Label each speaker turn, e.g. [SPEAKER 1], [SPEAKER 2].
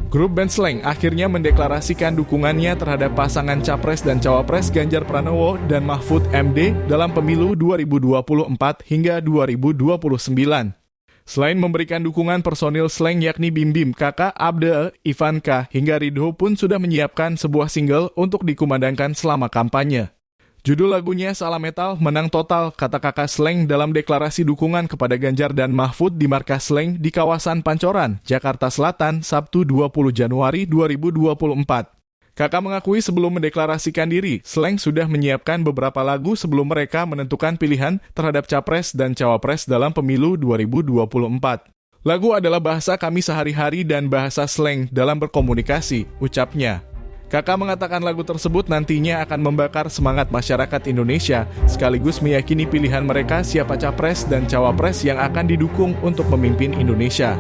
[SPEAKER 1] Grup band Slank akhirnya mendeklarasikan dukungannya terhadap pasangan Capres dan Cawapres Ganjar Pranowo dan Mahfud MD dalam pemilu 2024 hingga 2029. Selain memberikan dukungan, personil Slank yakni Bim Bim, Kakak, Abdel, Ivanka, hingga Ridho pun sudah menyiapkan sebuah single untuk dikumandangkan selama kampanye. Judul lagunya Salah Metal menang total, kata kakak Slank dalam deklarasi dukungan kepada Ganjar dan Mahfud di markas Slank di kawasan Pancoran, Jakarta Selatan, Sabtu 20 Januari 2024. Kakak mengakui sebelum mendeklarasikan diri, Slank sudah menyiapkan beberapa lagu sebelum mereka menentukan pilihan terhadap Capres dan Cawapres dalam pemilu 2024. Lagu adalah bahasa kami sehari-hari dan bahasa Slank dalam berkomunikasi, ucapnya. Kakak mengatakan lagu tersebut nantinya akan membakar semangat masyarakat Indonesia, sekaligus meyakini pilihan mereka siapa Capres dan Cawapres yang akan didukung untuk memimpin Indonesia.